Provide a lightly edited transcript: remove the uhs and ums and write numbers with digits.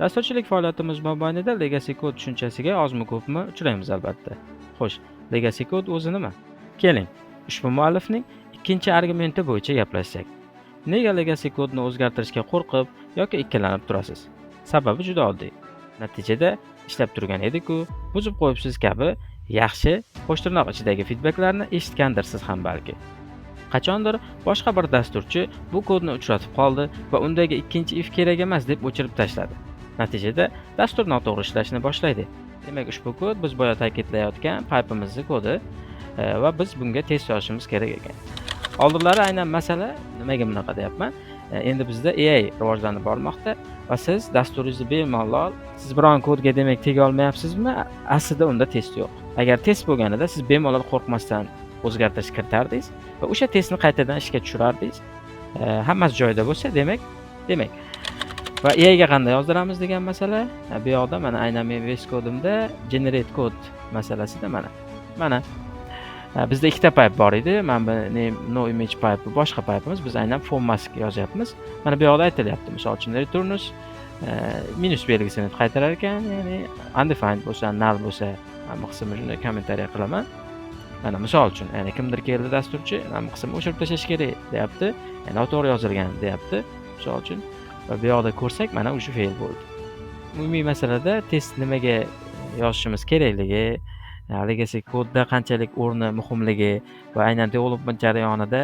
Dasturchilik faoliyatimiz mobaynida legacy kod tushunchasiga ozmi ko'pmi uchraymiz albatta. Xo'sh, legacy kod o'zi nima? Keling, ushbu muallifning ikkinchi argumenti bo'yicha gaplashsak. Nega legacy kodni o'zgartirishga qo'rqib yoki ikkilanib turasiz? Sababi juda oddiy. Natijada ishlab turgan edi-ku, buzib qo'yibsiz kabi yaxshi qo'sh tirnoq ichidagi feedbacklarni eshitgandirsiz ham balki. Qachondir boshqa bir dasturchi bu kodni uchratib qoldi va undagi ikkinchi if kerak emas deb o'chirib tashladi. Natijada dastur noto'g'ri ishlashni boshlaydi. Demak, ushbu kod biz boya ta'kidlayotgan pipimizning kodi va biz bunga test yozishimiz kerak ekan. Oldinlari aynan masala nimaga bunaqa deyapman? Endi bizda AI rivojlanib bormoqda va siz dasturingizni bemalol siz biron kodga demak tega olmayapsizmi? Aslida unda test yo'q. Agar test bo'lganida siz bemalol qo'rqmasdan o'zgartirish kiritardingiz va o'sha testni qaytadan ishga tushirardingiz. Hammasi joyida bo'lsa, demak va AI ga qanday yozdiramiz degan masala. Bu yoqda mana aynan men VS kodimda generate code masalasida mana bizda ikkita pipe bor edi. Mana bu no image pipe boshqa pipeimiz. Biz aynan formask yozyapmiz. Mana bu yoqda aytilyapti. Misol uchun returnus minus belgisini qaytarar ekan, ya'ni undefined bo'lsa, null bo'lsa, men bu qismni shunday kommentariya qilaman. Mana misol uchun, ya'ni kimdir keldi dasturchi, men bu qismni o'chirib tashlash kerak deyapti. Ya'ni noto'g'ri yozilgan deyapti. Misol uchun va bu yoqda ko'rsak, mana o'sha fail bo'ldi. Umumiy masalada test nimaga yozishimiz kerakligi, legacy kodda qanchalik o'rni muhimligi va aynan development jarayonida